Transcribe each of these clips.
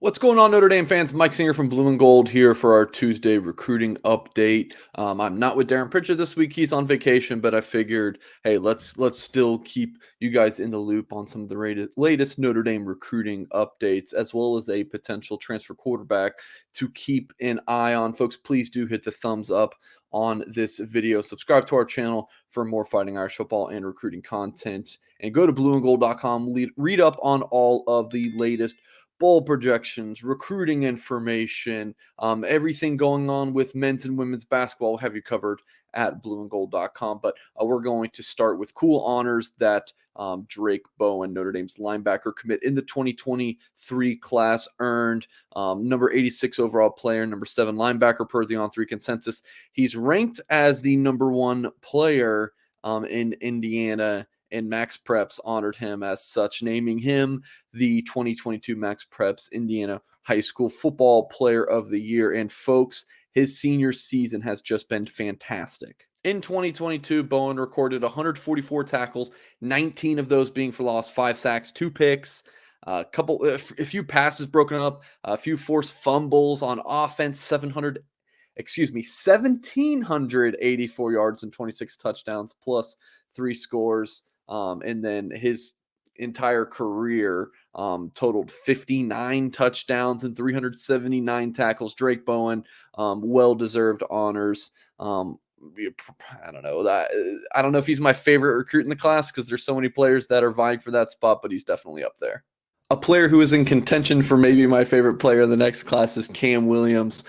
What's going on, Notre Dame fans? Mike Singer from Blue and Gold here for our Tuesday recruiting update. I'm not with Darren Pritchard this week; he's on vacation. But I figured, hey, let's still keep you guys in the loop on some of the latest Notre Dame recruiting updates, as well as a potential transfer quarterback to keep an eye on. Folks, please do hit the thumbs up on this video. Subscribe to our channel for more Fighting Irish football and recruiting content, and go to blueandgold.com. Read up on all of the latest bowl projections, recruiting information, everything going on with men's and women's basketball. We'll have you covered at blueandgold.com. But we're going to start with cool honors that Drake Bowen, Notre Dame's linebacker commit in the 2023 class, earned. Number 86 overall player, number 7 linebacker per the On3 consensus. He's ranked as the number 1 player in Indiana, and Max Preps honored him as such, naming him the 2022 Max Preps Indiana High School Football Player of the Year. And folks, his senior season has just been fantastic. In 2022, Bowen recorded 144 tackles, 19 of those being for loss, 5 sacks, 2 picks, a few passes broken up, a few forced fumbles on offense, 1,784 yards and 26 touchdowns, plus 3 scores. And then his entire career totaled 59 touchdowns and 379 tackles. Drake Bowen, well-deserved honors. I don't know if he's my favorite recruit in the class because there's so many players that are vying for that spot, but he's definitely up there. A player who is in contention for maybe my favorite player in the next class is Cam Williams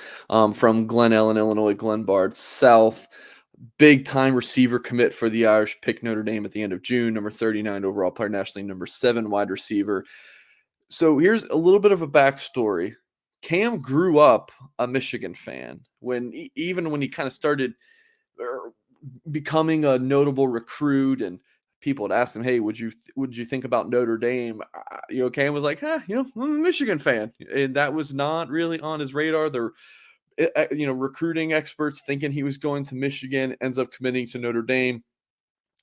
from Glen Ellen, Illinois, Glenbard South. Big-time receiver commit for the Irish. Picked Notre Dame at the end of June. Number 39 overall player nationally. Number 7 wide receiver. So here's a little bit of a backstory. Cam grew up a Michigan fan. Even when he kind of started becoming a notable recruit, and people had asked him, "Hey, would you think about Notre Dame?" Cam was like, I'm a Michigan fan, and that was not really on his radar. Recruiting experts thinking he was going to Michigan, ends up committing to Notre Dame.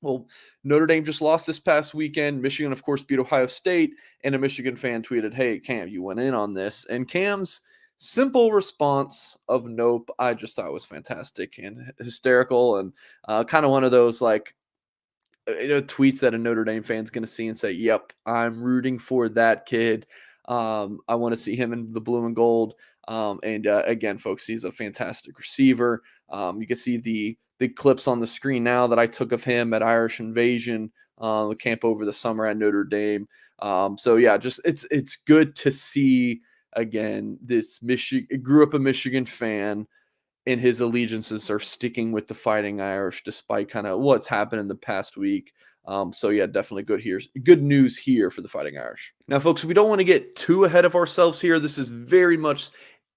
Well, Notre Dame just lost this past weekend. Michigan, of course, beat Ohio State, and a Michigan fan tweeted, "Hey, Cam, you went in on this." And Cam's simple response of "Nope," I just thought was fantastic and hysterical, and kind of one of those tweets that a Notre Dame fan's going to see and say, "Yep, I'm rooting for that kid. I want to see him in the blue and gold." Again, folks, he's a fantastic receiver. You can see the clips on the screen now that I took of him at Irish Invasion, the camp over the summer at Notre Dame. It's good to see again this grew up a Michigan fan, and his allegiances are sticking with the Fighting Irish despite kind of what's happened in the past week. Definitely good news here for the Fighting Irish. Now, folks, we don't want to get too ahead of ourselves here. This is very much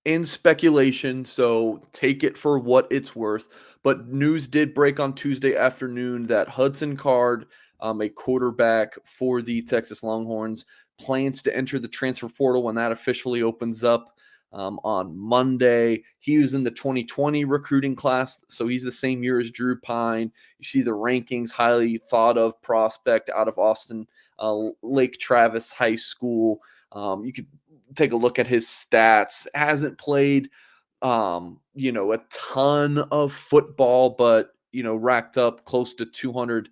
in speculation, so take it for what it's worth. But news did break on Tuesday afternoon that Hudson Card, a quarterback for the Texas Longhorns, plans to enter the transfer portal when that officially opens up on Monday. He was in the 2020 recruiting class, so he's the same year as Drew Pine. You see the rankings, highly thought of prospect out of Austin, Lake Travis High School. You could take a look at his stats. Hasn't played, a ton of football, but, racked up close to 200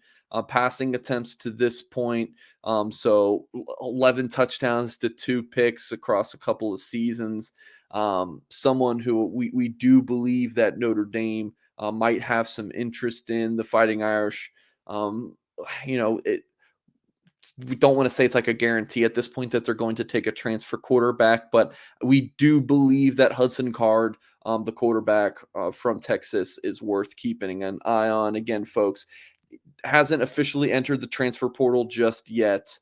passing attempts to this point. 11 touchdowns to 2 picks across a couple of seasons. Someone who we do believe that Notre Dame might have some interest in. The Fighting Irish. We don't want to say it's like a guarantee at this point that they're going to take a transfer quarterback, but we do believe that Hudson Card, the quarterback from Texas, is worth keeping an eye on. Again, folks, hasn't officially entered the transfer portal just yet.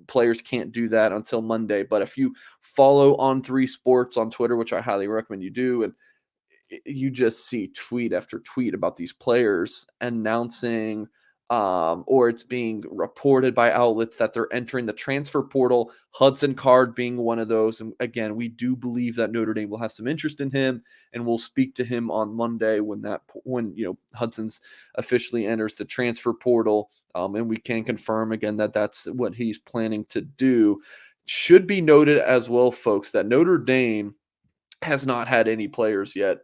Players can't do that until Monday. But if you follow On3 Sports on Twitter, which I highly recommend you do, and you just see tweet after tweet about these players announcing or it's being reported by outlets that they're entering the transfer portal, Hudson Card being one of those. And again, we do believe that Notre Dame will have some interest in him, and we'll speak to him on Monday when Hudson's officially enters the transfer portal. And we can confirm again that that's what he's planning to do. should be noted as well, folks, that Notre Dame has not had any players yet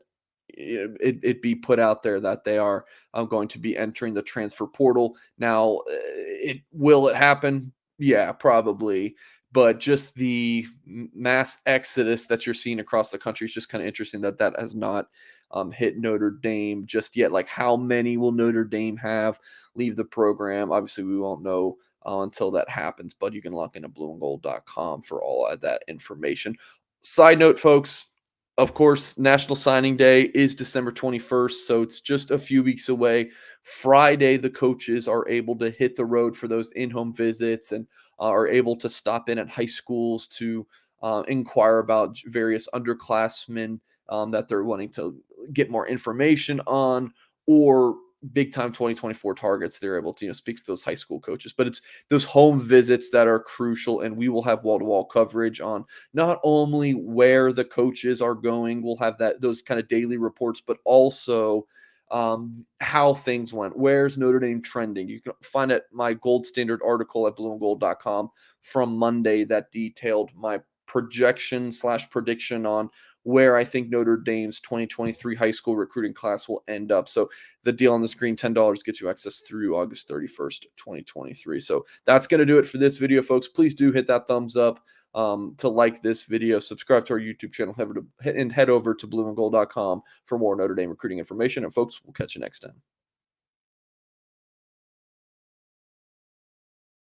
it be put out there that they are going to be entering the transfer portal. Now, it will it happen? Yeah, probably. But just the mass exodus that you're seeing across the country is just kind of interesting that that has not hit Notre Dame just yet. Like, how many will Notre Dame have leave the program? Obviously, we won't know until that happens, but you can log into blueandgold.com for all of that information. Side note, folks, of course, National Signing Day is December 21st, so it's just a few weeks away. Friday, the coaches are able to hit the road for those in-home visits and are able to stop in at high schools to inquire about various underclassmen that they're wanting to get more information on, or big time 2024 targets. They're able to speak to those high school coaches, but it's those home visits that are crucial, and we will have wall-to-wall coverage on not only where the coaches are going, we'll have those kind of daily reports, but also how things went. Where's Notre Dame trending? You can find it my gold standard article at blueandgold.com from Monday that detailed my projection slash prediction on where I think Notre Dame's 2023 high school recruiting class will end up. So the deal on the screen, $10 gets you access through August 31st, 2023. So that's going to do it for this video, folks. Please do hit that thumbs up to like this video, subscribe to our YouTube channel, head over to blueandgold.com for more Notre Dame recruiting information. And folks, we'll catch you next time.